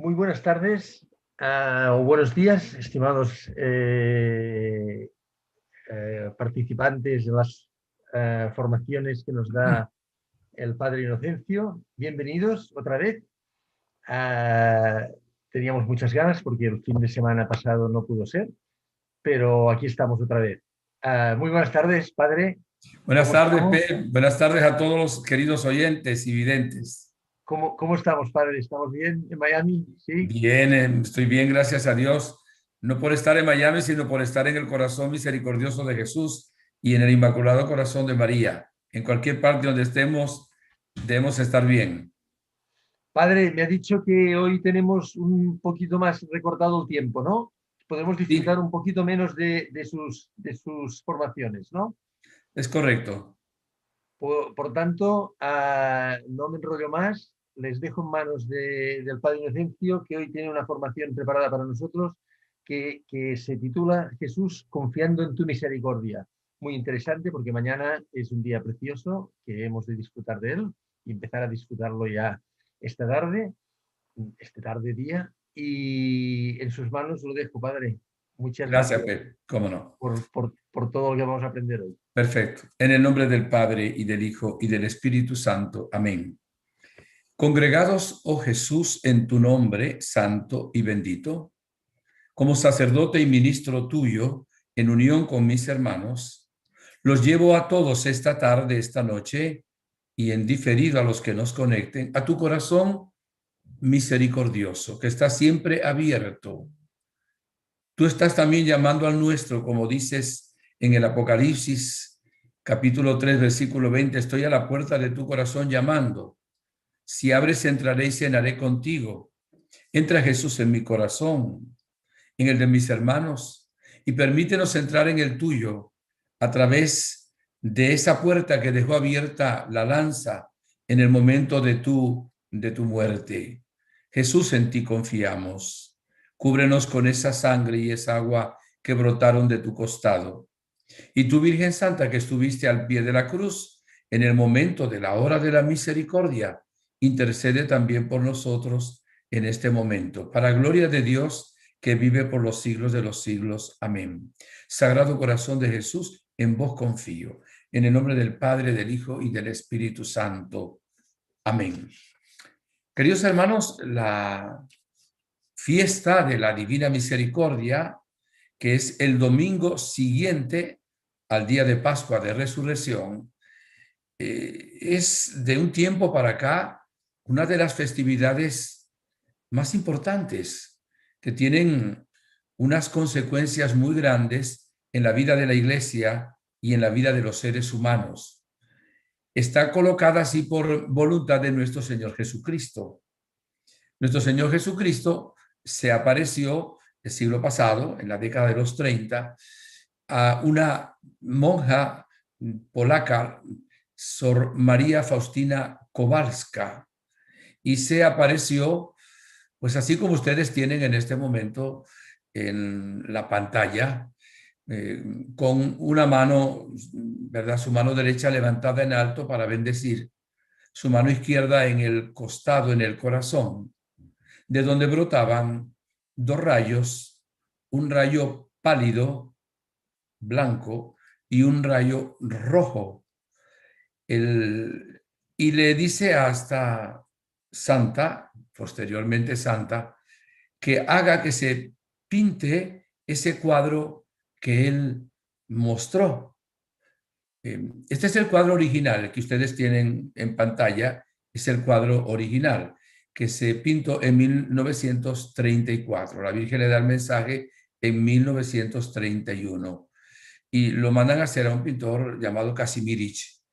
Muy buenas tardes o buenos días, estimados participantes de las formaciones que nos da el Padre Inocencio. Bienvenidos otra vez. Teníamos muchas ganas porque el fin de semana pasado no pudo ser, pero aquí estamos otra vez. Muy buenas tardes, Padre. Buenas ¿Cómo tardes, estamos? Pep. Buenas tardes a todos los queridos oyentes y videntes. ¿Cómo estamos, Padre? ¿Estamos bien en Miami? Sí. Bien, estoy bien, gracias a Dios. No por estar en Miami, sino por estar en el corazón misericordioso de Jesús y en el Inmaculado Corazón de María. En cualquier parte donde estemos, debemos estar bien. Padre, me ha dicho que hoy tenemos un poquito más recortado el tiempo, ¿no? Podemos disfrutar Sí, un poquito menos de sus formaciones, ¿no? es correcto. Por tanto, no me enrollo más, les dejo en manos del Padre Inocencio, que hoy tiene una formación preparada para nosotros que se titula Jesús confiando en tu misericordia. Muy interesante porque mañana es un día precioso que hemos de disfrutar de él y empezar a disfrutarlo ya esta tarde, este tarde día, y en sus manos lo dejo, Padre. Muchas Gracias, gracias Pep. Cómo no. por todo lo que vamos a aprender hoy. Perfecto. En el nombre del Padre y del Hijo y del Espíritu Santo. Amén. Congregados, oh Jesús, en tu nombre, santo y bendito, como sacerdote y ministro tuyo, en unión con mis hermanos, los llevo a todos esta tarde, esta noche, y en diferido a los que nos conecten, a tu corazón misericordioso, que está siempre abierto. Tú estás también llamando al nuestro, como dices en el Apocalipsis, capítulo 3, versículo 20, estoy a la puerta de tu corazón llamando. Si abres, entraré y cenaré contigo. Entra Jesús en mi corazón, en el de mis hermanos, y permítenos entrar en el tuyo a través de esa puerta que dejó abierta la lanza en el momento de tu muerte. Jesús, en ti confiamos. Cúbrenos con esa sangre y esa agua que brotaron de tu costado. Y tú, Virgen Santa, que estuviste al pie de la cruz en el momento de la hora de la misericordia, intercede también por nosotros en este momento. Para gloria de Dios, que vive por los siglos de los siglos. Amén. Sagrado Corazón de Jesús, en vos confío. En el nombre del Padre, del Hijo y del Espíritu Santo. Amén. Queridos hermanos, la fiesta de la Divina Misericordia, que es el domingo siguiente al día de Pascua de Resurrección, es de un tiempo para acá una de las festividades más importantes que tienen unas consecuencias muy grandes en la vida de la Iglesia y en la vida de los seres humanos. Está colocada así por voluntad de nuestro Señor Jesucristo. Nuestro Señor Jesucristo se apareció el siglo pasado, en la década de los 30, a una monja polaca, Sor María Faustina Kowalska, y se apareció, pues así como ustedes tienen en este momento en la pantalla, eh, con una mano, ¿verdad? Su mano derecha levantada en alto para bendecir, su mano izquierda en el costado, en el corazón, de donde brotaban dos rayos, un rayo pálido, blanco, y un rayo rojo. Y le dice a esta santa, posteriormente santa, que haga que se pinte ese cuadro que él mostró. Este es el cuadro original, el que ustedes tienen en pantalla, es el cuadro original, que se pintó en 1934. La Virgen le da el mensaje en 1931 y lo mandan a hacer a un pintor llamado Kazimierz.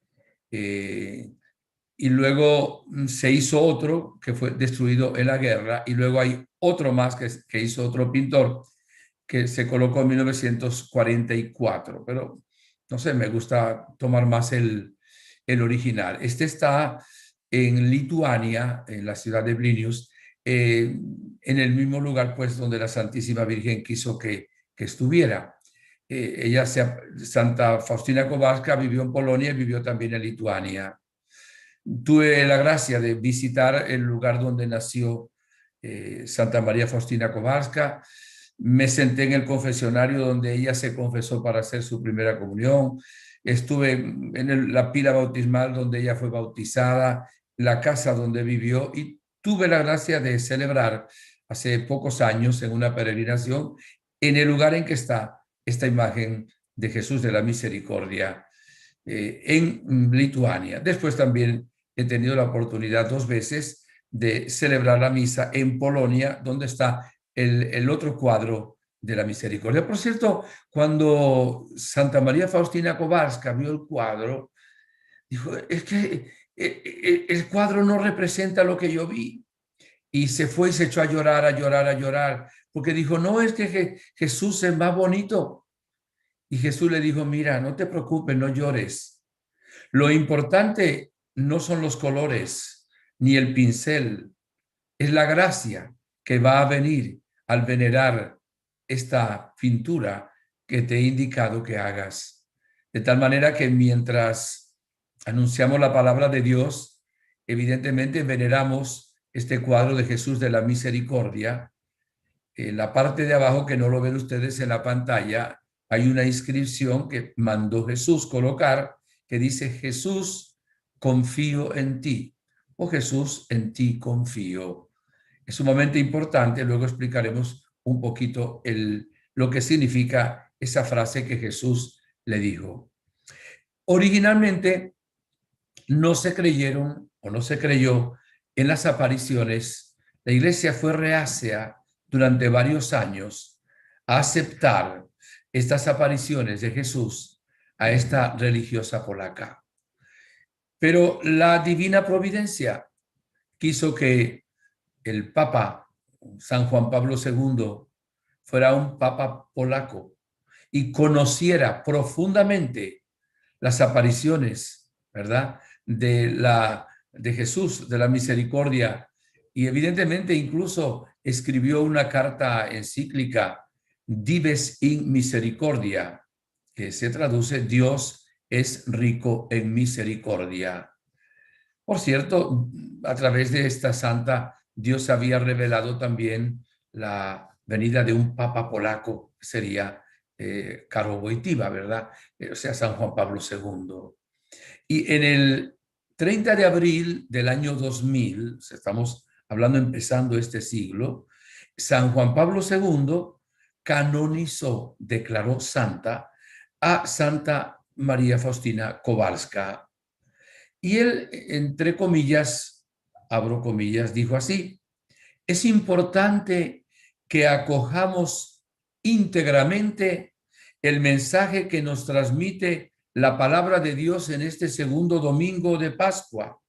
Y luego se hizo otro que fue destruido en la guerra, y luego hay otro más que hizo otro pintor que se colocó en 1944, pero no sé, me gusta tomar más el original. Este está en Lituania, en la ciudad de Vilnius, en el mismo lugar pues donde la Santísima Virgen quiso que estuviera. Santa Faustina Kowalska vivió en Polonia y vivió también en Lituania. Tuve la gracia de visitar el lugar donde nació Santa María Faustina Kowalska. Me senté en el confesionario donde ella se confesó para hacer su primera comunión. Estuve en la pila bautismal donde ella fue bautizada, la casa donde vivió, y tuve la gracia de celebrar hace pocos años en una peregrinación en el lugar en que está esta imagen de Jesús de la Misericordia, en Lituania. Después también he tenido la oportunidad 2 veces de celebrar la misa en Polonia, donde está el otro cuadro de la Misericordia. Por cierto, cuando Santa María Faustina Kowalska vio el cuadro, dijo, es que el cuadro no representa lo que yo vi. Y se fue y se echó a llorar, a llorar, a llorar, porque dijo, no, es que Jesús es más bonito. Y Jesús le dijo, mira, no te preocupes, no llores. Lo importante no son los colores ni el pincel, es la gracia que va a venir al venerar esta pintura que te he indicado que hagas. De tal manera que mientras anunciamos la palabra de Dios, evidentemente veneramos este cuadro de Jesús de la Misericordia. En la parte de abajo, que no lo ven ustedes en la pantalla, hay una inscripción que mandó Jesús colocar que dice, Jesús, confío en ti, o Jesús, en ti confío. Es sumamente importante, luego explicaremos un poquito lo que significa esa frase que Jesús le dijo. Originalmente no se creyeron o no se creyó en las apariciones. La iglesia fue reacia durante varios años a aceptar estas apariciones de Jesús a esta religiosa polaca. Pero la divina providencia quiso que el Papa San Juan Pablo II fuera un Papa polaco y conociera profundamente las apariciones, ¿verdad?, de Jesús, de la misericordia, y evidentemente incluso escribió una carta encíclica, Dives in Misericordia, que se traduce Dios es rico en misericordia. Por cierto, a través de esta santa, Dios había revelado también la venida de un papa polaco, que sería Karol Wojtyła, ¿verdad? O sea, San Juan Pablo II. Y en el 30 de abril del año 2000, estamos hablando empezando este siglo, San Juan Pablo II canonizó, declaró santa a Santa María Faustina Kowalska. Y él, entre comillas, abro comillas, dijo así, es importante que acojamos íntegramente el mensaje que nos transmite la palabra de Dios en este segundo domingo de Pascua,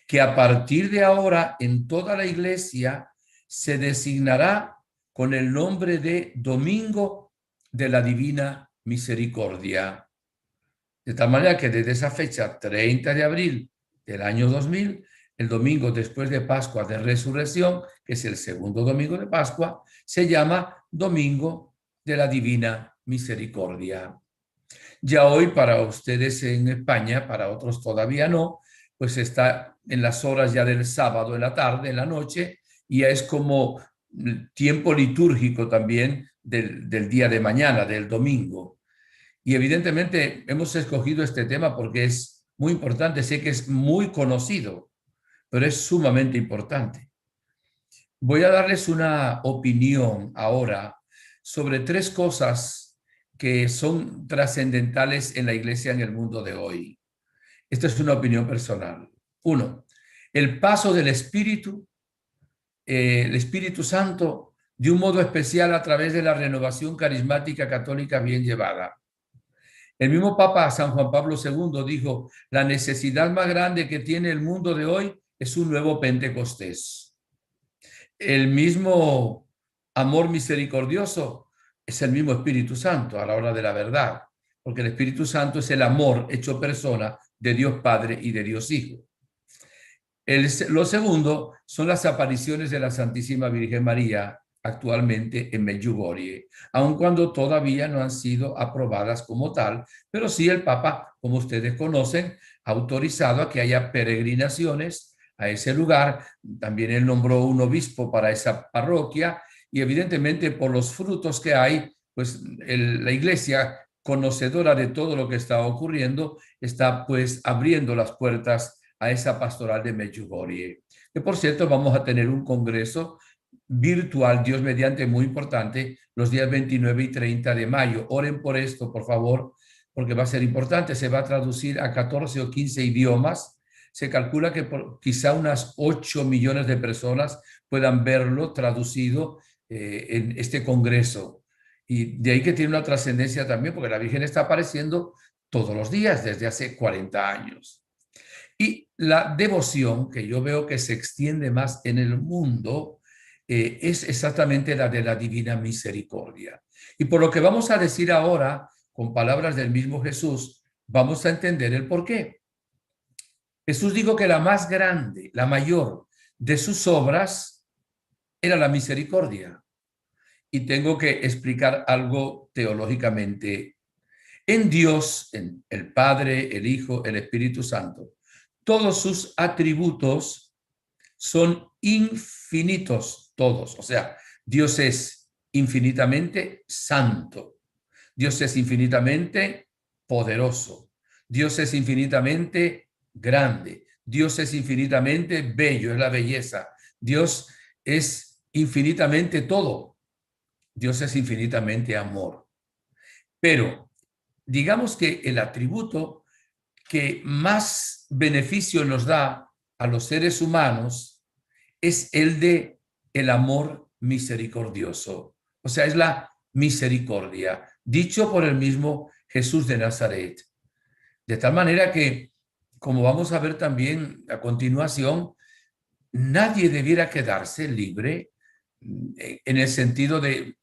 que a partir de ahora en toda la iglesia se designará con el nombre de Domingo de la Divina Misericordia. De tal manera que desde esa fecha, 30 de abril del año 2000, el domingo después de Pascua de Resurrección, que es el segundo domingo de Pascua, se llama Domingo de la Divina Misericordia. Ya hoy para ustedes en España, para otros todavía no, pues está en las horas ya del sábado, en la tarde, en la noche, y ya es como tiempo litúrgico también del día de mañana, del domingo. Y evidentemente hemos escogido este tema porque es muy importante, sé que es muy conocido, pero es sumamente importante. Voy a darles una opinión ahora sobre 3 cosas que son trascendentales en la iglesia en el mundo de hoy. Esta es una opinión personal. 1, el paso del Espíritu, el Espíritu Santo, de un modo especial a través de la renovación carismática católica bien llevada. El mismo Papa San Juan Pablo II dijo, la necesidad más grande que tiene el mundo de hoy es un nuevo Pentecostés. El mismo amor misericordioso es el mismo Espíritu Santo a la hora de la verdad, porque el Espíritu Santo es el amor hecho persona de Dios Padre y de Dios Hijo. Lo segundo son las apariciones de la Santísima Virgen María actualmente en Medjugorje, aun cuando todavía no han sido aprobadas como tal, pero sí el Papa, como ustedes conocen, ha autorizado a que haya peregrinaciones a ese lugar. También él nombró un obispo para esa parroquia y evidentemente por los frutos que hay, pues la iglesia, conocedora de todo lo que está ocurriendo, está pues abriendo las puertas a esa pastoral de Medjugorje. Que por cierto vamos a tener un congreso virtual, Dios mediante, muy importante, los días 29 y 30 de mayo. Oren por esto, por favor, porque va a ser importante. Se va a traducir a 14 o 15 idiomas. Se calcula que quizá unas 8 millones de personas puedan verlo traducido en este congreso. Y de ahí que tiene una trascendencia también, porque la Virgen está apareciendo todos los días desde hace 40 años. Y la devoción, que yo veo que se extiende más en el mundo, es exactamente la de la Divina Misericordia. Y por lo que vamos a decir ahora, con palabras del mismo Jesús, vamos a entender el por qué. Jesús dijo que la más grande, la mayor de sus obras era la misericordia. Y tengo que explicar algo teológicamente. En Dios, en el Padre, el Hijo, el Espíritu Santo, todos sus atributos son infinitos, todos. O sea, Dios es infinitamente santo. Dios es infinitamente poderoso. Dios es infinitamente grande. Dios es infinitamente bello, es la belleza. Dios es infinitamente todo. Dios es infinitamente amor. Pero digamos que el atributo que más beneficio nos da a los seres humanos es el de el amor misericordioso. O sea, es la misericordia, dicho por el mismo Jesús de Nazaret. De tal manera que, como vamos a ver también a continuación, nadie debiera quedarse libre en el sentido de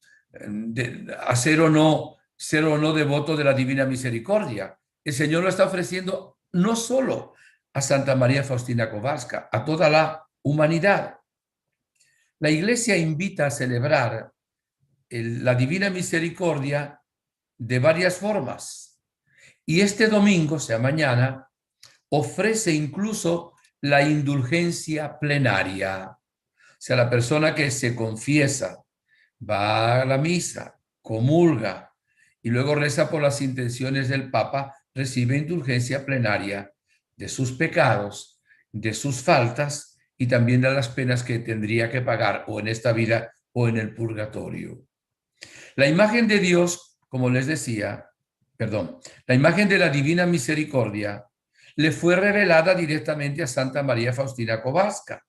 hacer o no, ser o no devoto de la Divina Misericordia. El Señor lo está ofreciendo no solo a Santa María Faustina Kowalska, a toda la humanidad. La Iglesia invita a celebrar la Divina Misericordia de varias formas. Y este domingo, o sea, mañana, ofrece incluso la indulgencia plenaria. O sea, la persona que se confiesa, va a la misa, comulga y luego reza por las intenciones del Papa, recibe indulgencia plenaria de sus pecados, de sus faltas y también de las penas que tendría que pagar o en esta vida o en el purgatorio. La imagen de Dios, como les decía, la imagen de la Divina Misericordia le fue revelada directamente a Santa María Faustina Kowalska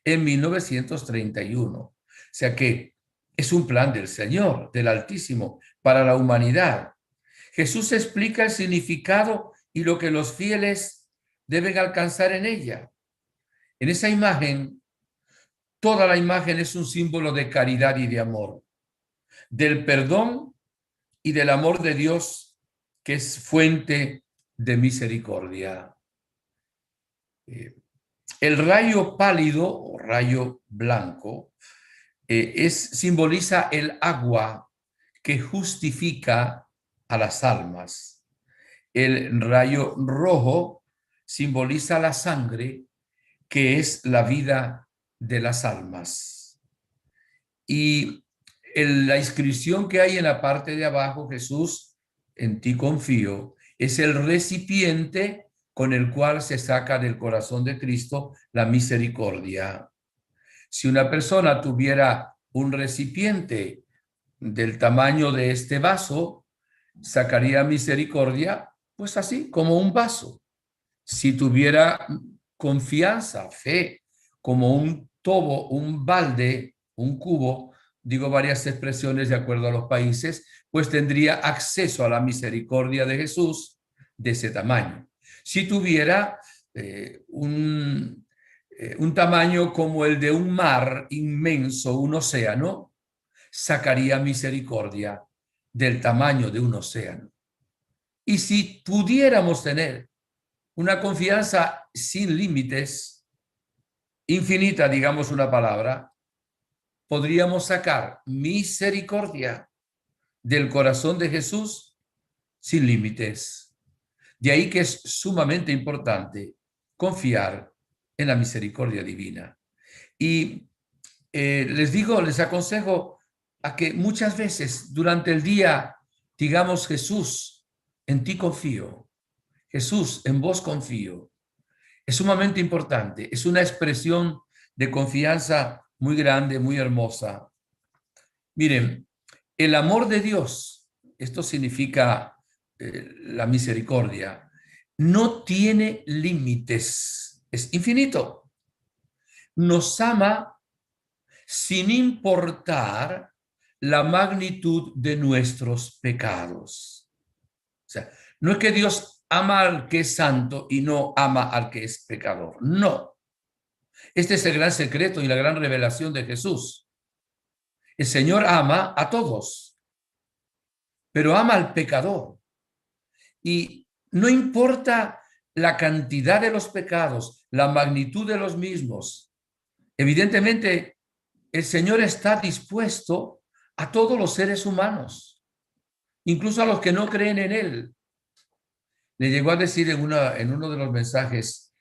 en 1931. O sea que es un plan del Señor, del Altísimo, para la humanidad. Jesús explica el significado y lo que los fieles deben alcanzar en ella. En esa imagen, toda la imagen es un símbolo de caridad y de amor, del perdón y del amor de Dios, que es fuente de misericordia. El rayo pálido o rayo blanco simboliza el agua que justifica a las almas. El rayo rojo simboliza la sangre, que es la vida de las almas. Y la inscripción que hay en la parte de abajo, Jesús, en ti confío, es el recipiente con el cual se saca del corazón de Cristo la misericordia. Si una persona tuviera un recipiente del tamaño de este vaso, sacaría misericordia, pues así, como un vaso. Si tuviera confianza, fe, como un tobo, un balde, un cubo, digo varias expresiones de acuerdo a los países, pues tendría acceso a la misericordia de Jesús de ese tamaño. Si tuviera un tamaño como el de un mar inmenso, un océano, sacaría misericordia del tamaño de un océano. Y si pudiéramos tener una confianza sin límites, infinita, digamos una palabra, podríamos sacar misericordia del corazón de Jesús sin límites. De ahí que es sumamente importante confiar en la misericordia divina. Y les digo, les aconsejo a que muchas veces durante el día digamos: Jesús, en ti confío. Jesús, en vos confío. Es sumamente importante. Es una expresión de confianza muy grande, muy hermosa. Miren, el amor de Dios, esto significa la misericordia, no tiene límites, es infinito. Nos ama sin importar la magnitud de nuestros pecados. O sea, no es que Dios ama al que es santo y no ama al que es pecador. No. Este es el gran secreto y la gran revelación de Jesús. El Señor ama a todos, pero ama al pecador. Y no importa la cantidad de los pecados, la magnitud de los mismos. Evidentemente, el Señor está dispuesto a todos los seres humanos, incluso a los que no creen en Él. Le llegó a decir en uno de los mensajes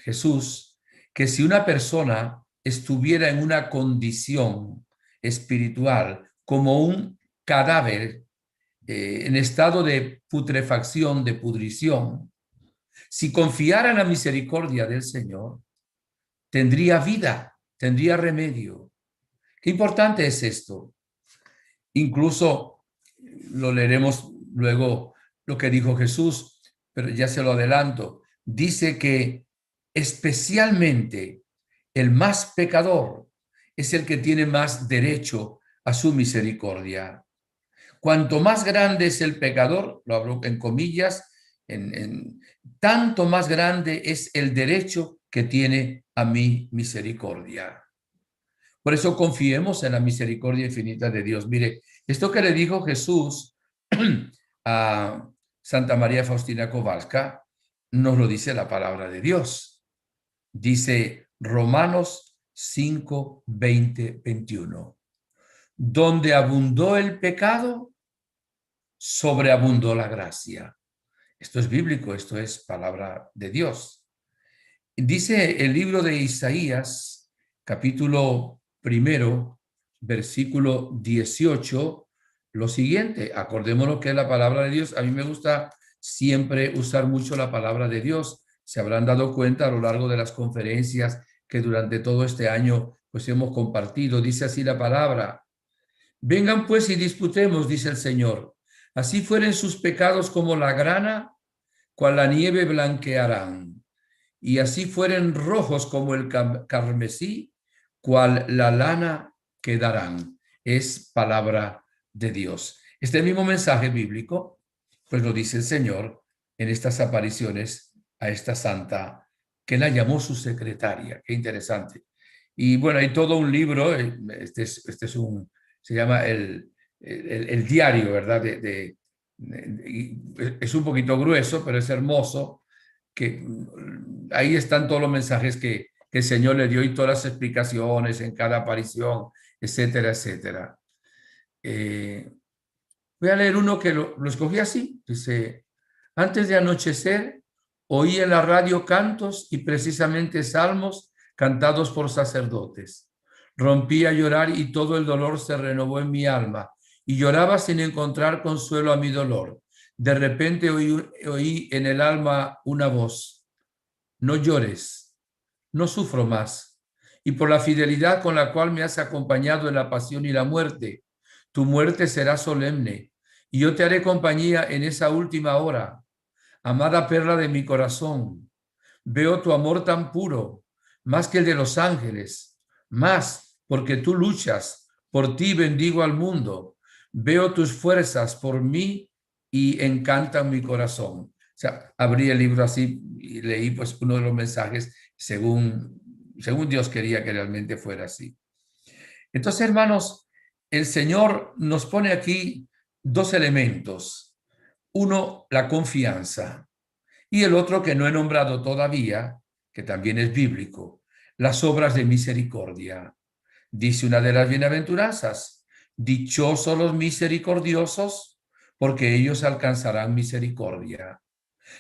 Jesús que si una persona estuviera en una condición espiritual como un cadáver en estado de putrefacción, de pudrición, si confiara en la misericordia del Señor, tendría vida, tendría remedio. Qué importante es esto. Incluso lo leeremos luego lo que dijo Jesús, pero ya se lo adelanto. Dice que especialmente el más pecador es el que tiene más derecho a su misericordia. Cuanto más grande es el pecador, lo hablo en comillas, tanto más grande es el derecho que tiene a mi misericordia. Por eso confiemos en la misericordia infinita de Dios. Mire, esto que le dijo Jesús a Santa María Faustina Kowalska, nos lo dice la palabra de Dios. Dice Romanos 5, 20, 21. Donde abundó el pecado, sobreabundó la gracia. Esto es bíblico, esto es palabra de Dios. Dice el libro de Isaías, capítulo 1, versículo 18, lo siguiente. Acordémonos que es la palabra de Dios. A mí me gusta siempre usar mucho la palabra de Dios. Se habrán dado cuenta a lo largo de las conferencias que durante todo este año pues hemos compartido. Dice así la palabra: vengan pues y disputemos, dice el Señor. Así fueren sus pecados como la grana, cual la nieve blanquearán. Y así fueren rojos como el carmesí, cual la lana quedarán. Es palabra de Dios. Este mismo mensaje bíblico, pues lo dice el Señor en estas apariciones a esta santa que la llamó su secretaria. Qué interesante. Y bueno, hay todo un libro, se llama el diario, ¿verdad? Es un poquito grueso, pero es hermoso, que ahí están todos los mensajes que el Señor le dio y todas las explicaciones en cada aparición, etcétera, etcétera. Voy a leer uno que lo escogí así. Dice: antes de anochecer, oí en la radio cantos y precisamente salmos cantados por sacerdotes. Rompí a llorar y todo el dolor se renovó en mi alma y lloraba sin encontrar consuelo a mi dolor. De repente oí en el alma una voz: no llores, no sufro más. Y por la fidelidad con la cual me has acompañado en la pasión y la muerte, tu muerte será solemne y yo te haré compañía en esa última hora. Amada perla de mi corazón, veo tu amor tan puro, más que el de los ángeles, más porque tú luchas, por ti bendigo al mundo. Veo tus fuerzas por mí y encantan mi corazón. O sea, abrí el libro así y leí pues uno de los mensajes según Dios quería que realmente fuera así. Entonces, hermanos, el Señor nos pone aquí dos elementos. Uno, la confianza, y el otro que no he nombrado todavía, que también es bíblico, las obras de misericordia. Dice una de las bienaventuranzas: dichosos los misericordiosos, porque ellos alcanzarán misericordia.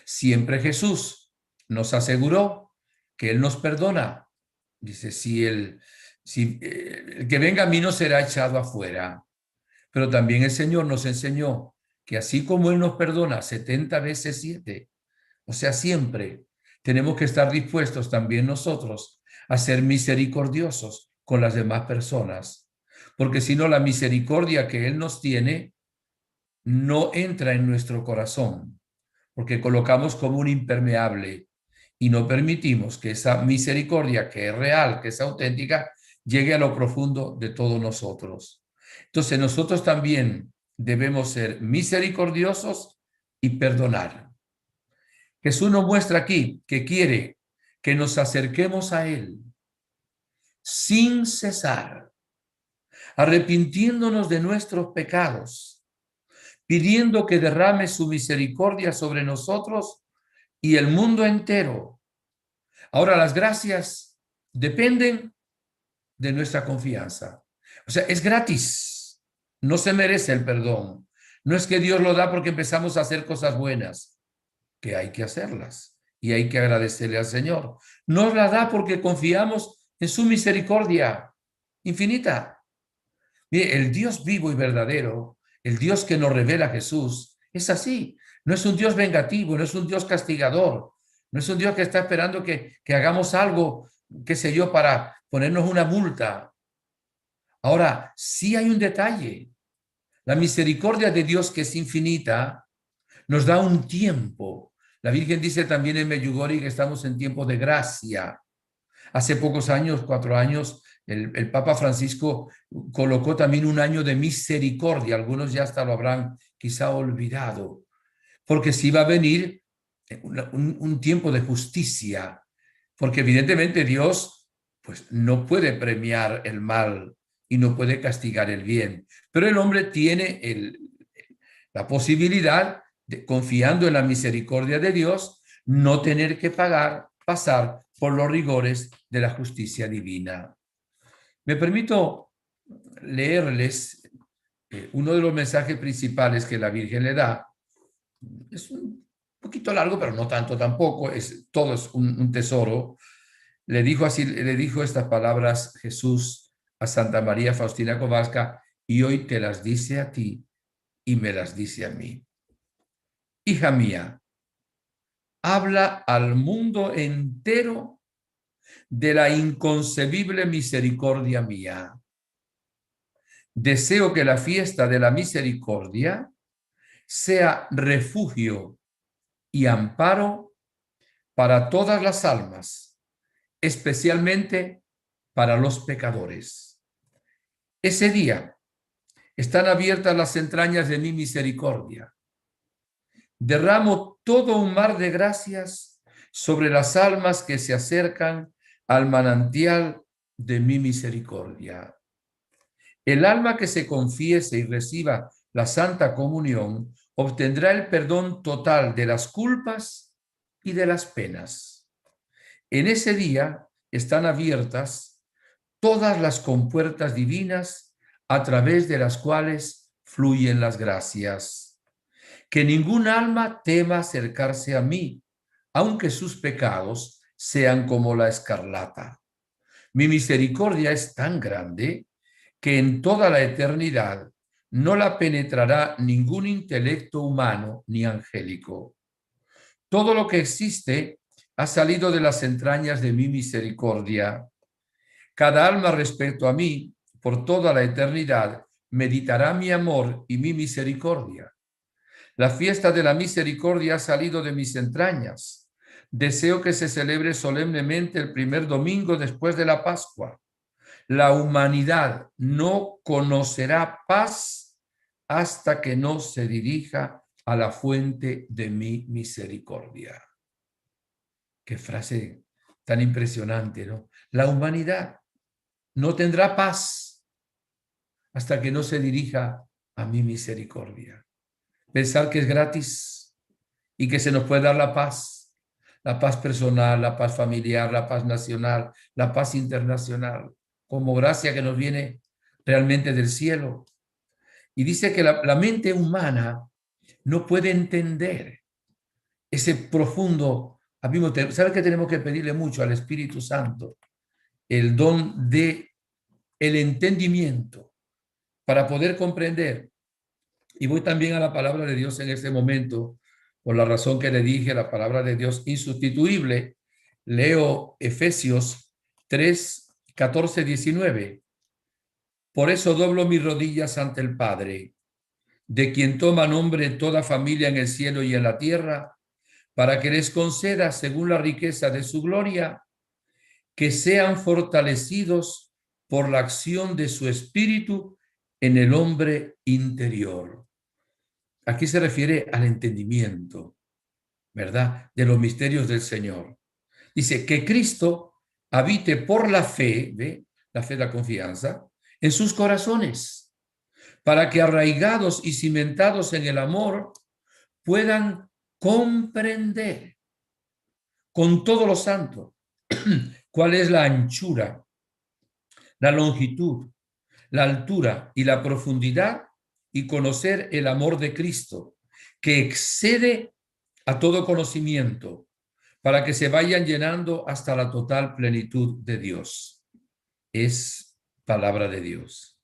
Siempre Jesús nos aseguró que Él nos perdona. Dice, si el que venga a mí no será echado afuera. Pero también el Señor nos enseñó que así como Él nos perdona 70 veces 7, o sea, siempre tenemos que estar dispuestos también nosotros a ser misericordiosos con las demás personas. Porque si no, la misericordia que Él nos tiene no entra en nuestro corazón, porque colocamos como un impermeable y no permitimos que esa misericordia que es real, que es auténtica, llegue a lo profundo de todos nosotros. Entonces nosotros también debemos ser misericordiosos y perdonar. Jesús nos muestra aquí que quiere que nos acerquemos a Él sin cesar, arrepintiéndonos de nuestros pecados, pidiendo que derrame su misericordia sobre nosotros y el mundo entero. Ahora, las gracias dependen de nuestra confianza. O sea, es gratis. No se merece el perdón. No es que Dios lo da porque empezamos a hacer cosas buenas, que hay que hacerlas y hay que agradecerle al Señor. Nos la da porque confiamos en su misericordia infinita. Mire, el Dios vivo y verdadero, el Dios que nos revela Jesús, es así. No es un Dios vengativo, no es un Dios castigador, no es un Dios que está esperando que hagamos algo, qué sé yo, para ponernos una multa. Ahora, sí hay un detalle. La misericordia de Dios, que es infinita, nos da un tiempo. La Virgen dice también en Medjugorje que estamos en tiempo de gracia. Hace pocos años, 4 años, el Papa Francisco colocó también un año de misericordia. Algunos ya hasta lo habrán quizá olvidado, porque sí va a venir un tiempo de justicia, porque evidentemente Dios pues no puede premiar el mal y no puede castigar el bien, pero el hombre tiene la posibilidad de, confiando en la misericordia de Dios, no tener que pasar por los rigores de la justicia divina. Me permito leerles uno de los mensajes principales que la Virgen le da. Es un poquito largo, pero no tanto tampoco, todo es un tesoro. Le dijo estas palabras Jesús a Santa María Faustina Kowalska, y hoy te las dice a ti y me las dice a mí. Hija mía, habla al mundo entero de la inconcebible misericordia mía. Deseo que la fiesta de la misericordia sea refugio y amparo para todas las almas, especialmente para los pecadores. Ese día están abiertas las entrañas de mi misericordia. Derramo todo un mar de gracias sobre las almas que se acercan al manantial de mi misericordia. El alma que se confiese y reciba la Santa Comunión obtendrá el perdón total de las culpas y de las penas. En ese día están abiertas todas las compuertas divinas a través de las cuales fluyen las gracias. Que ningún alma tema acercarse a mí, aunque sus pecados sean como la escarlata. Mi misericordia es tan grande que en toda la eternidad no la penetrará ningún intelecto humano ni angélico. Todo lo que existe ha salido de las entrañas de mi misericordia. Cada alma respecto a mí, por toda la eternidad, meditará mi amor y mi misericordia. La fiesta de la misericordia ha salido de mis entrañas. Deseo que se celebre solemnemente el primer domingo después de la Pascua. La humanidad no conocerá paz hasta que no se dirija a la fuente de mi misericordia. Qué frase tan impresionante, ¿no? La humanidad no tendrá paz hasta que no se dirija a mi misericordia. Pensar que es gratis y que se nos puede dar la paz personal, la paz familiar, la paz nacional, la paz internacional, como gracia que nos viene realmente del cielo. Y dice que la mente humana no puede entender ese profundo ¿Sabe que tenemos que pedirle mucho al Espíritu Santo? El don de el entendimiento para poder comprender. Y voy también a la palabra de Dios en este momento, por la razón que le dije, la palabra de Dios insustituible. Leo Efesios 3, 14, 19. Por eso doblo mis rodillas ante el Padre, de quien toma nombre toda familia en el cielo y en la tierra, para que les conceda, según la riqueza de su gloria, que sean fortalecidos por la acción de su espíritu en el hombre interior. Aquí se refiere al entendimiento, ¿verdad?, de los misterios del Señor. Dice que Cristo habite por la fe, ¿ve? La fe, la confianza, en sus corazones, para que arraigados y cimentados en el amor puedan comprender con todo lo santo cuál es la anchura, la longitud, la altura y la profundidad, y conocer el amor de Cristo, que excede a todo conocimiento, para que se vayan llenando hasta la total plenitud de Dios. Es palabra de Dios.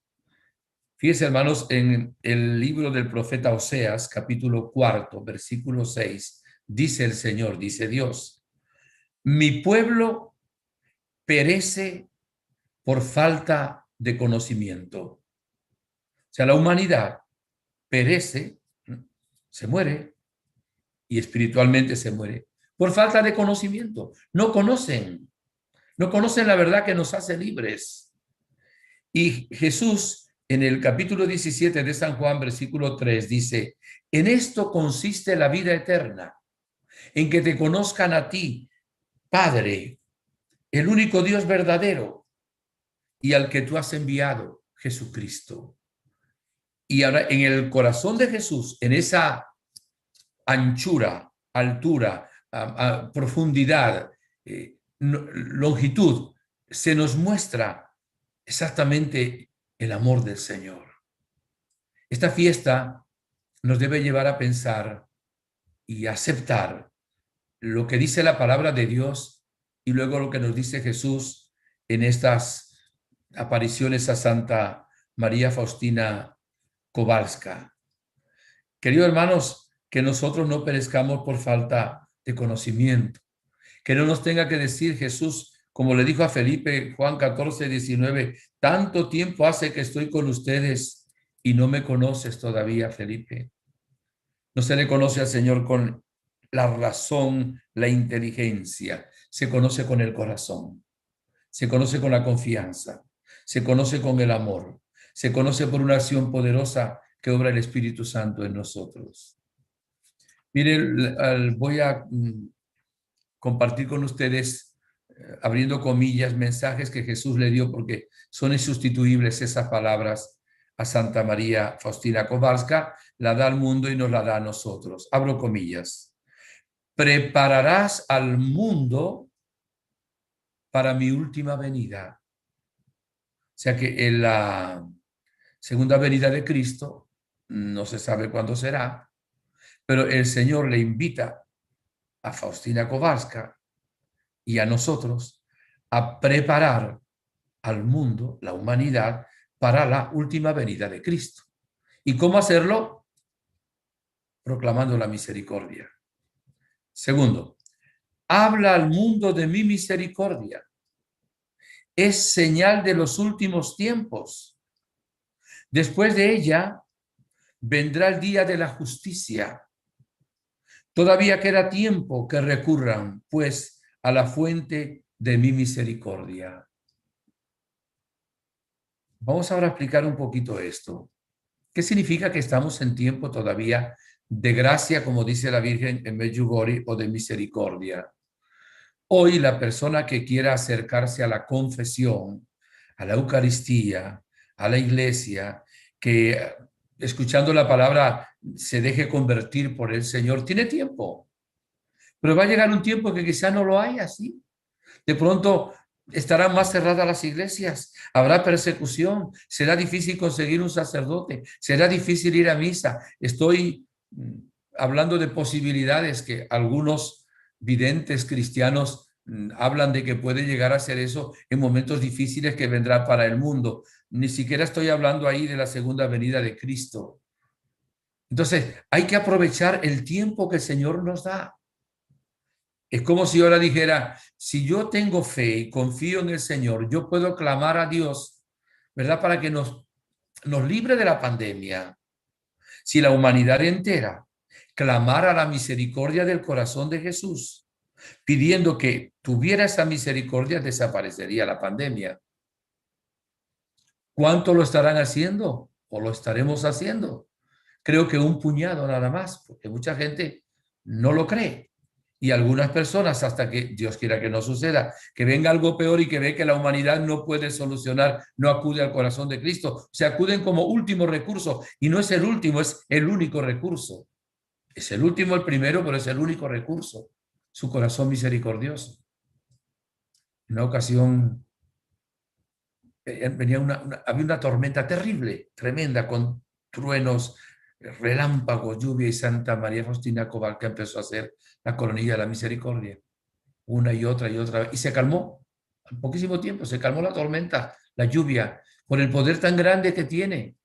Fíjense, hermanos, en el libro del profeta Oseas, capítulo 4, versículo 6, dice el Señor, dice Dios: mi pueblo perece por falta de conocimiento. O sea, la humanidad perece, se muere, y espiritualmente se muere por falta de conocimiento. No conocen la verdad que nos hace libres. Y Jesús, en el capítulo 17 de San Juan, versículo 3, dice: en esto consiste la vida eterna, en que te conozcan a ti, Padre, el único Dios verdadero, y al que tú has enviado, Jesucristo. Y ahora, en el corazón de Jesús, en esa anchura, altura, profundidad, longitud, se nos muestra exactamente el amor del Señor. Esta fiesta nos debe llevar a pensar y aceptar lo que dice la palabra de Dios y luego lo que nos dice Jesús en estas apariciones a Santa María Faustina Kowalska. Queridos hermanos, que nosotros no perezcamos por falta de conocimiento, que no nos tenga que decir Jesús, como le dijo a Felipe, Juan 14, 19, tanto tiempo hace que estoy con ustedes y no me conoces todavía, Felipe. No se le conoce al Señor con la razón, la inteligencia, se conoce con el corazón, se conoce con la confianza, se conoce con el amor, se conoce por una acción poderosa que obra el Espíritu Santo en nosotros. Miren, voy a compartir con ustedes, abriendo comillas, mensajes que Jesús le dio, porque son insustituibles esas palabras a Santa María Faustina Kowalska, la da al mundo y nos la da a nosotros. Abro comillas. Prepararás al mundo para mi última venida. O sea que en la segunda venida de Cristo no se sabe cuándo será, pero el Señor le invita a Faustina Kowalska y a nosotros a preparar al mundo, la humanidad, para la última venida de Cristo. ¿Y cómo hacerlo? Proclamando la misericordia. Segundo, habla al mundo de mi misericordia. Es señal de los últimos tiempos. Después de ella vendrá el día de la justicia. Todavía queda tiempo que recurran, pues, a la fuente de mi misericordia. Vamos ahora a explicar un poquito esto. ¿Qué significa que estamos en tiempo todavía de gracia, como dice la Virgen en Medjugorje, o de misericordia? Hoy la persona que quiera acercarse a la confesión, a la Eucaristía, a la iglesia, que escuchando la palabra se deje convertir por el Señor, tiene tiempo. Pero va a llegar un tiempo que quizá no lo haya así. De pronto estarán más cerradas las iglesias, habrá persecución, será difícil conseguir un sacerdote, será difícil ir a misa. Estoy hablando de posibilidades que algunos videntes cristianos hablan de que puede llegar a ser eso en momentos difíciles que vendrá para el mundo. Ni siquiera estoy hablando ahí de la segunda venida de Cristo. Entonces, hay que aprovechar el tiempo que el Señor nos da. Es como si yo le dijera, si yo tengo fe y confío en el Señor, yo puedo clamar a Dios, ¿verdad? Para que nos libre de la pandemia. Si la humanidad entera clamara la misericordia del corazón de Jesús, pidiendo que tuviera esa misericordia, desaparecería la pandemia. ¿Cuánto lo estarán haciendo o lo estaremos haciendo? Creo que un puñado nada más, porque mucha gente no lo cree. Y algunas personas, hasta que Dios quiera que no suceda, que venga algo peor y que ve que la humanidad no puede solucionar, no acude al corazón de Cristo. Se acuden como último recurso, y no es el último, es el único recurso. Es el último, el primero, pero es el único recurso. Su corazón misericordioso. En una ocasión había una tormenta terrible, tremenda, con truenos, relámpagos, lluvia, y Santa María Faustina Cobal, que empezó a hacer la coronilla de la misericordia, una y otra vez, y se calmó. Al poquísimo tiempo se calmó la tormenta, la lluvia, por el poder tan grande que tiene.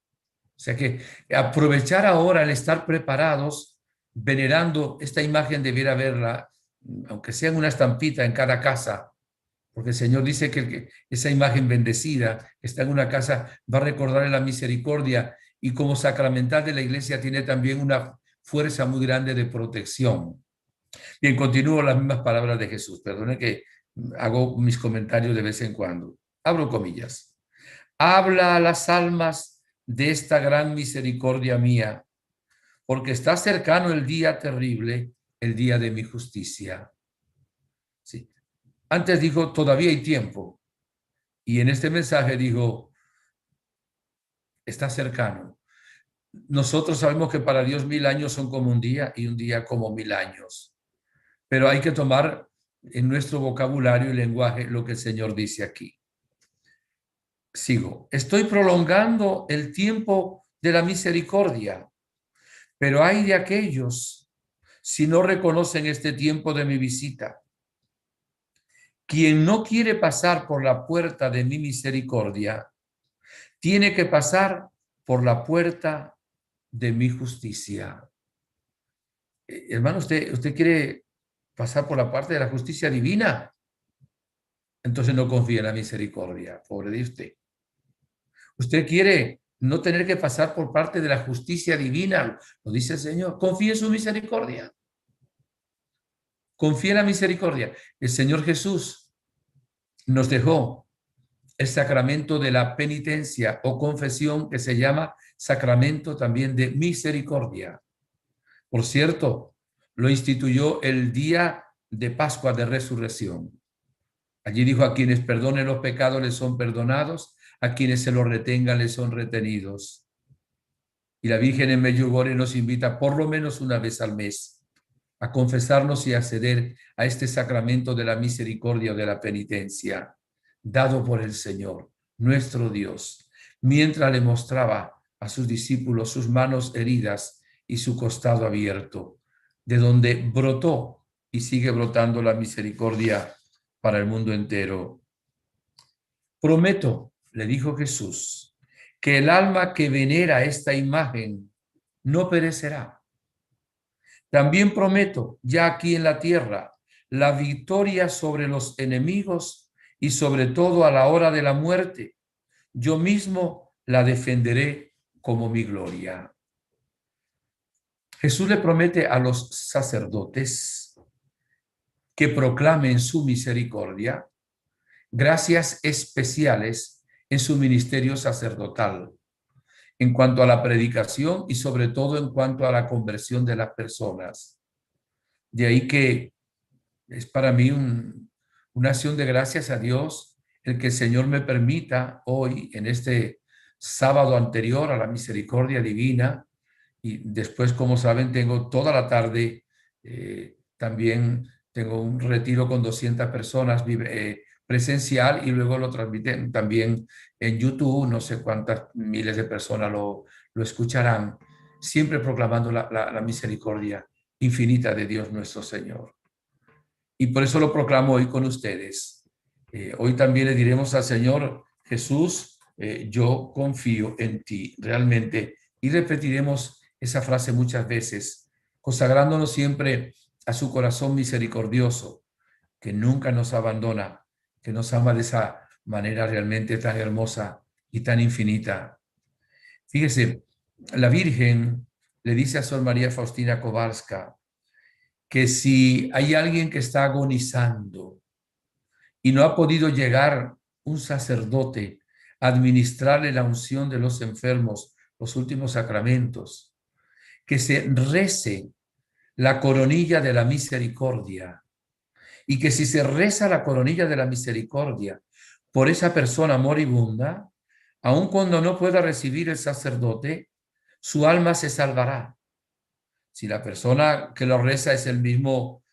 O sea que aprovechar ahora el estar preparados, venerando esta imagen, debiera verla, aunque sea en una estampita en cada casa, porque el Señor dice que esa imagen bendecida que está en una casa va a recordarle la misericordia, y como sacramental de la iglesia tiene también una fuerza muy grande de protección. Bien, continúo las mismas palabras de Jesús. Perdone que hago mis comentarios de vez en cuando. Abro comillas. Habla a las almas de esta gran misericordia mía, porque está cercano el día terrible, el día de mi justicia. Sí. Antes dijo, todavía hay tiempo. Y en este mensaje dijo, está cercano. Nosotros sabemos que para Dios 1000 años son como un día y un día como 1000 años. Pero hay que tomar en nuestro vocabulario y lenguaje lo que el Señor dice aquí. Sigo. Estoy prolongando el tiempo de la misericordia, pero hay de aquellos si no reconocen este tiempo de mi visita. Quien no quiere pasar por la puerta de mi misericordia, tiene que pasar por la puerta de mi justicia. Hermano, usted quiere pasar por la parte de la justicia divina, entonces no confía en la misericordia, pobre de usted. Usted quiere no tener que pasar por parte de la justicia divina, lo dice el Señor, confíe en su misericordia. Confía en la misericordia. El Señor Jesús nos dejó el sacramento de la penitencia o confesión, que se llama sacramento también de misericordia. Por cierto, lo instituyó el día de Pascua de Resurrección. Allí dijo, a quienes perdonen los pecados les son perdonados, a quienes se los retengan les son retenidos. Y la Virgen en Medjugorje nos invita por lo menos una vez al mes a confesarnos y acceder a este sacramento de la misericordia o de la penitencia, dado por el Señor, nuestro Dios, mientras le mostraba a sus discípulos sus manos heridas y su costado abierto, de donde brotó y sigue brotando la misericordia para el mundo entero. Prometo, le dijo Jesús, que el alma que venera esta imagen no perecerá. También prometo, ya aquí en la tierra, la victoria sobre los enemigos y sobre todo a la hora de la muerte. Yo mismo la defenderé como mi gloria. Jesús le promete a los sacerdotes que proclamen su misericordia gracias especiales en su ministerio sacerdotal, en cuanto a la predicación y sobre todo en cuanto a la conversión de las personas. De ahí que es para mí una acción de gracias a Dios el que el Señor me permita hoy, en este sábado anterior a la misericordia divina, y después, como saben, tengo toda la tarde, también tengo un retiro con 200 personas presencial, y luego lo transmiten también en YouTube, no sé cuántas miles de personas lo escucharán, siempre proclamando la misericordia infinita de Dios nuestro Señor. y por eso lo proclamo hoy con ustedes. Hoy también le diremos al Señor Jesús, yo confío en ti realmente, y repetiremos esa frase muchas veces, consagrándonos siempre a su corazón misericordioso, que nunca nos abandona, que nos ama de esa manera realmente tan hermosa y tan infinita. Fíjese, la Virgen le dice a Sor María Faustina Kowalska que si hay alguien que está agonizando y no ha podido llegar un sacerdote a administrarle la unción de los enfermos, los últimos sacramentos, que se rece la coronilla de la misericordia, y que si se reza la coronilla de la misericordia por esa persona moribunda, aun cuando no pueda recibir el sacerdote, su alma se salvará. Si la persona que lo reza es el mismo,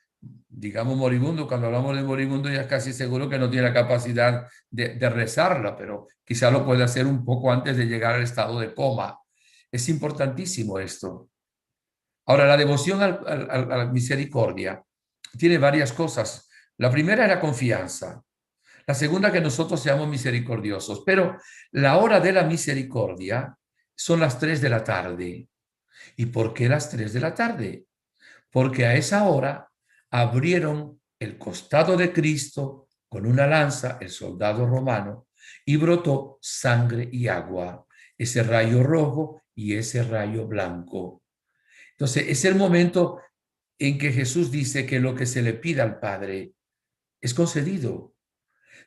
digamos, moribundo, cuando hablamos de moribundo ya es casi seguro que no tiene la capacidad de rezarla, pero quizá lo puede hacer un poco antes de llegar al estado de coma. Es importantísimo esto. Ahora, la devoción a la misericordia tiene varias cosas. La primera es la confianza. La segunda, que nosotros seamos misericordiosos. Pero la hora de la misericordia son las 3 de la tarde. ¿Y por qué las 3 de la tarde? Porque a esa hora abrieron el costado de Cristo con una lanza, el soldado romano, y brotó sangre y agua, ese rayo rojo y ese rayo blanco. Entonces, es el momento en que Jesús dice que lo que se le pida al Padre es concedido.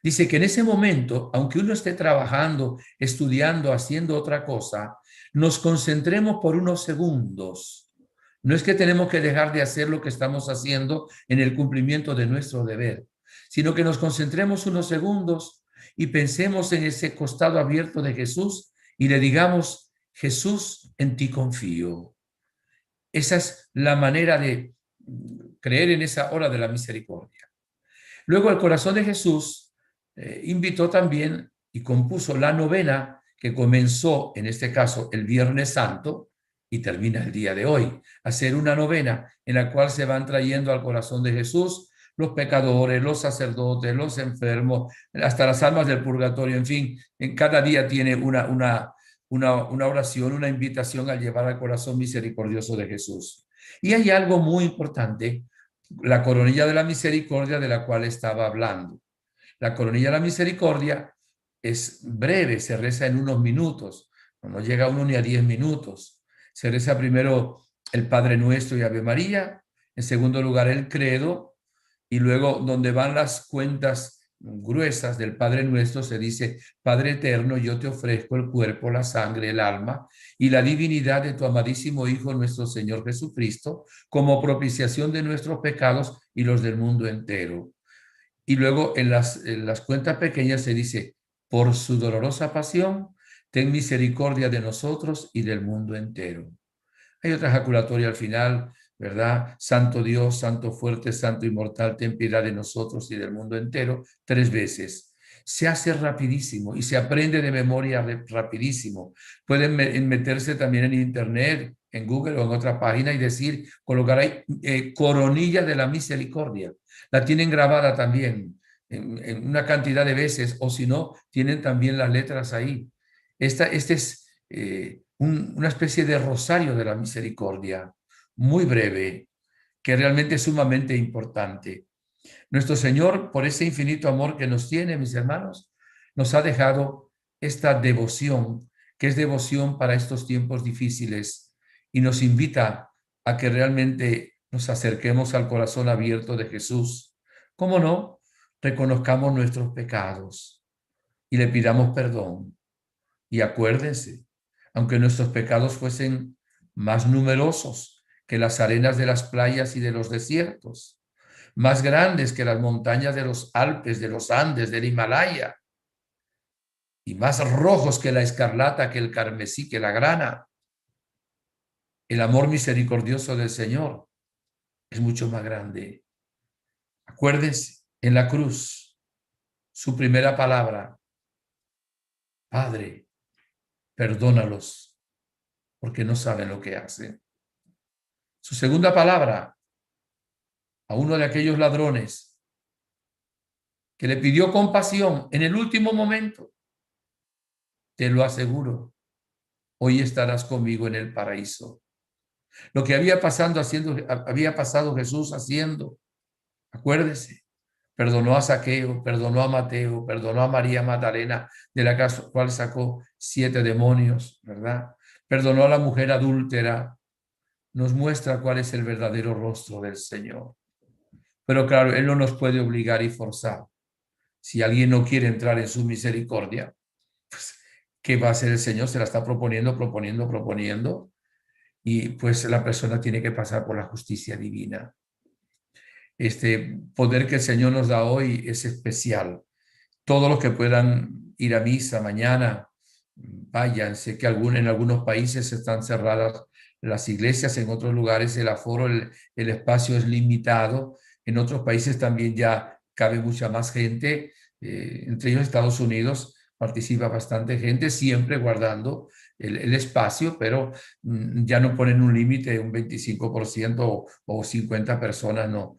Dice que en ese momento, aunque uno esté trabajando, estudiando, haciendo otra cosa, nos concentremos por unos segundos. No es que tenemos que dejar de hacer lo que estamos haciendo en el cumplimiento de nuestro deber, sino que nos concentremos unos segundos y pensemos en ese costado abierto de Jesús y le digamos: Jesús, en ti confío. Esa es la manera de creer en esa hora de la misericordia. Luego el corazón de Jesús invitó también y compuso la novena que comenzó, en este caso, el Viernes Santo y termina el día de hoy. Hacer una novena en la cual se van trayendo al corazón de Jesús los pecadores, los sacerdotes, los enfermos, hasta las almas del purgatorio, en fin, en cada día tiene una oración, una invitación a llevar al corazón misericordioso de Jesús. Y hay algo muy importante, la coronilla de la misericordia de la cual estaba hablando. La coronilla de la misericordia es breve, se reza en unos minutos, no llega uno ni a 10 minutos. Se reza primero el Padre Nuestro y Ave María, en segundo lugar el Credo, y luego donde van las cuentas gruesas del Padre Nuestro se dice: Padre eterno, yo te ofrezco el cuerpo, la sangre, el alma y la divinidad de tu amadísimo Hijo nuestro Señor Jesucristo, como propiciación de nuestros pecados y los del mundo entero. Y luego en las cuentas pequeñas se dice: por su dolorosa pasión, ten misericordia de nosotros y del mundo entero. Hay otra ejaculatoria al final, ¿verdad? Santo Dios, Santo fuerte, Santo inmortal, ten piedad de nosotros y del mundo entero, 3 veces. Se hace rapidísimo y se aprende de memoria rapidísimo. Pueden meterse también en internet, en Google o en otra página y decir, colocar ahí coronilla de la misericordia. La tienen grabada también en una cantidad de veces, o si no, tienen también las letras ahí. Este es una especie de rosario de la misericordia, muy breve, que realmente es sumamente importante. Nuestro Señor, por ese infinito amor que nos tiene, mis hermanos, nos ha dejado esta devoción, que es devoción para estos tiempos difíciles, y nos invita a que realmente nos acerquemos al corazón abierto de Jesús. ¿Cómo no? Reconozcamos nuestros pecados y le pidamos perdón. Y acuérdense, aunque nuestros pecados fuesen más numerosos que las arenas de las playas y de los desiertos, más grandes que las montañas de los Alpes, de los Andes, del Himalaya, y más rojos que la escarlata, que el carmesí, que la grana, el amor misericordioso del Señor es mucho más grande. Acuérdense, en la cruz, su primera palabra: Padre, perdónalos, porque no saben lo que hacen. Su segunda palabra, a uno de aquellos ladrones: que le pidió compasión en el último momento, te lo aseguro, hoy estarás conmigo en el paraíso. Lo que había pasado Jesús haciendo, acuérdese, perdonó a Zaqueo, perdonó a Mateo, perdonó a María Magdalena, de la cual sacó 7 demonios, ¿verdad? Perdonó a la mujer adúltera, nos muestra cuál es el verdadero rostro del Señor. Pero claro, Él no nos puede obligar y forzar. Si alguien no quiere entrar en su misericordia, pues, ¿qué va a hacer el Señor? Se la está proponiendo, y pues la persona tiene que pasar por la justicia divina. Este poder que el Señor nos da hoy es especial. Todos los que puedan ir a misa mañana, vayan. Sé que en algunos países están cerradas las iglesias, en otros lugares el aforo, el espacio es limitado, en otros países también ya cabe mucha más gente, entre ellos Estados Unidos participa bastante gente, siempre guardando el espacio, pero ya no ponen un límite, un 25% o 50 personas, no.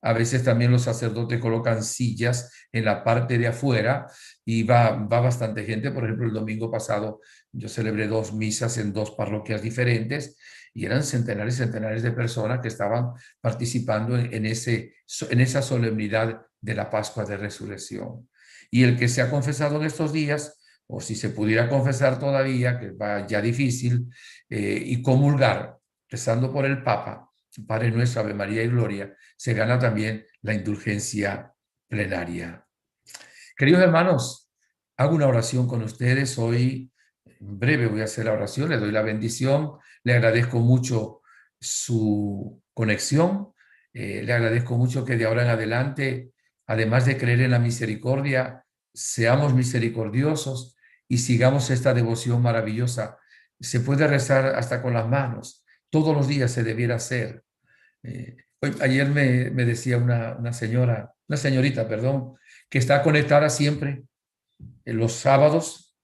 A veces también los sacerdotes colocan sillas en la parte de afuera y va bastante gente. Por ejemplo, el domingo pasado yo celebré 2 misas en 2 parroquias diferentes y eran centenares y centenares de personas que estaban participando en esa solemnidad de la Pascua de Resurrección. Y el que se ha confesado en estos días, o si se pudiera confesar todavía, que va ya difícil, y comulgar, rezando por el Papa, Padre nuestro, Ave María y Gloria, se gana también la indulgencia plenaria. Queridos hermanos, hago una oración con ustedes. Hoy, en breve voy a hacer la oración, le doy la bendición, le agradezco mucho su conexión, le agradezco mucho que de ahora en adelante, además de creer en la misericordia, seamos misericordiosos y sigamos esta devoción maravillosa. Se puede rezar hasta con las manos, todos los días se debiera hacer. Ayer me decía una señorita, perdón, que está conectada siempre en los sábados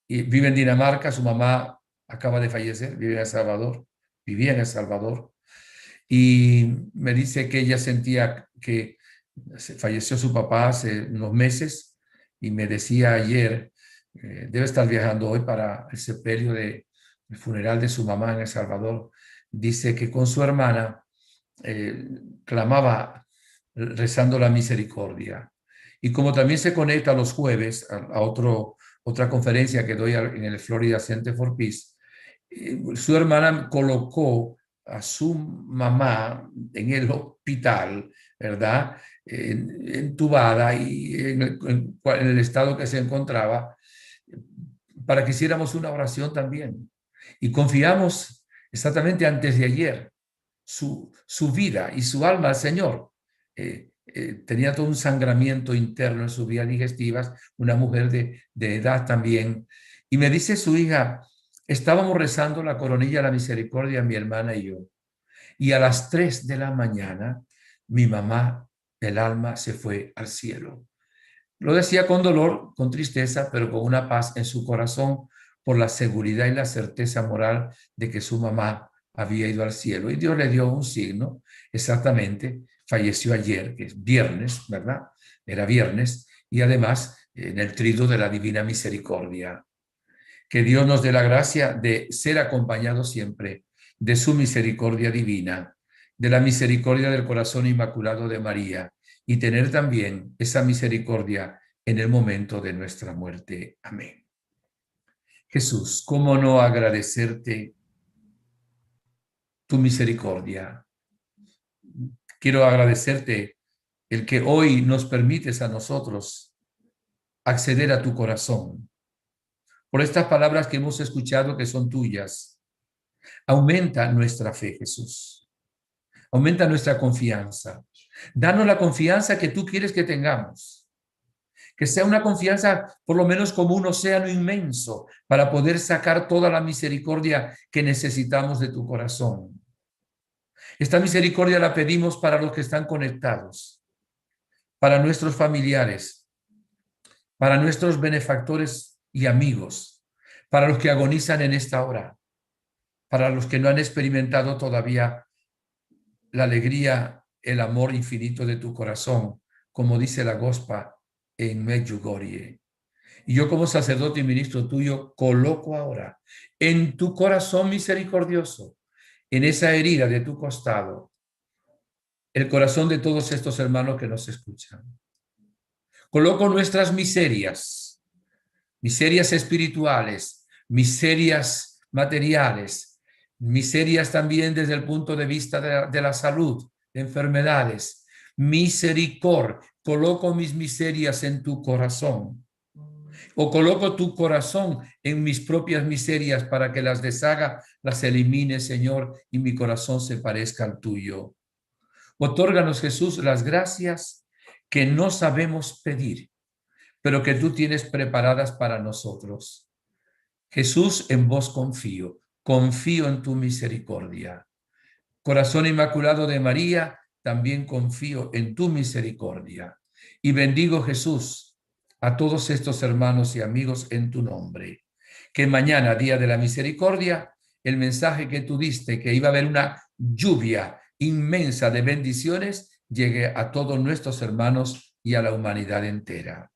y vive en Dinamarca. Su mamá acaba de fallecer, vive en El Salvador, vivía en El Salvador, y me dice que ella sentía que falleció su papá hace unos meses y me decía ayer, debe estar viajando hoy para el sepelio del funeral de su mamá en El Salvador. Dice que con su hermana clamaba rezando la misericordia. Y como también se conecta los jueves a otra conferencia que doy en el Florida Center for Peace, su hermana colocó a su mamá en el hospital, ¿verdad? Entubada y en el estado que se encontraba, para que hiciéramos una oración también. Y confiamos exactamente antes de ayer su vida y su alma al Señor. Tenía todo un sangramiento interno en sus vías digestivas, una mujer de edad también. Y me dice su hija, estábamos rezando la coronilla de la misericordia, mi hermana y yo. Y a las 3 de la mañana, mi mamá, el alma, se fue al cielo. Lo decía con dolor, con tristeza, pero con una paz en su corazón por la seguridad y la certeza moral de que su mamá había ido al cielo. Y Dios le dio un signo, exactamente, falleció ayer, que es viernes, ¿verdad? Era viernes, y además en el triduo de la Divina Misericordia. Que Dios nos dé la gracia de ser acompañados siempre de su misericordia divina, de la misericordia del corazón inmaculado de María, y tener también esa misericordia en el momento de nuestra muerte. Amén. Jesús, ¿cómo no agradecerte tu misericordia? Quiero agradecerte el que hoy nos permites a nosotros acceder a tu corazón. Por estas palabras que hemos escuchado que son tuyas, aumenta nuestra fe, Jesús. Aumenta nuestra confianza. Danos la confianza que tú quieres que tengamos. Que sea una confianza por lo menos como un océano inmenso para poder sacar toda la misericordia que necesitamos de tu corazón. Esta misericordia la pedimos para los que están conectados, para nuestros familiares, para nuestros benefactores y amigos, para los que agonizan en esta hora, para los que no han experimentado todavía la alegría, el amor infinito de tu corazón, como dice la Gospa en Medjugorje. Y yo como sacerdote y ministro tuyo coloco ahora en tu corazón misericordioso, en esa herida de tu costado, el corazón de todos estos hermanos que nos escuchan. Coloco nuestras miserias, miserias espirituales, miserias materiales, miserias también desde el punto de vista de la salud, de enfermedades. Misericordia, coloco mis miserias en tu corazón. O coloco tu corazón en mis propias miserias para que las deshaga, las elimine, Señor, y mi corazón se parezca al tuyo. Otórganos, Jesús, las gracias que no sabemos pedir, pero que tú tienes preparadas para nosotros. Jesús, en vos confío, confío en tu misericordia. Corazón Inmaculado de María, también confío en tu misericordia. Y bendigo, Jesús, a todos estos hermanos y amigos en tu nombre. Que mañana, Día de la Misericordia, el mensaje que tú diste, que iba a haber una lluvia inmensa de bendiciones, llegue a todos nuestros hermanos y a la humanidad entera.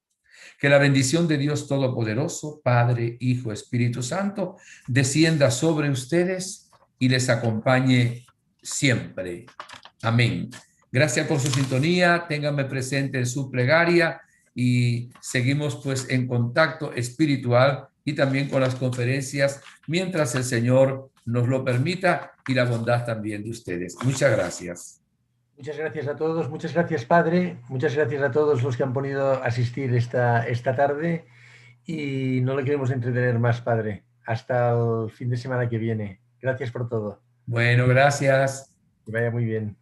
Que la bendición de Dios Todopoderoso, Padre, Hijo, Espíritu Santo, descienda sobre ustedes y les acompañe siempre. Amén. Gracias por su sintonía. Ténganme presente en su plegaria y seguimos pues en contacto espiritual y también con las conferencias mientras el Señor nos lo permita y la bondad también de ustedes. Muchas gracias. Muchas gracias a todos, muchas gracias, Padre, muchas gracias a todos los que han podido asistir esta tarde y no le queremos entretener más, Padre. Hasta el fin de semana que viene. Gracias por todo. Bueno, gracias. Que vaya muy bien.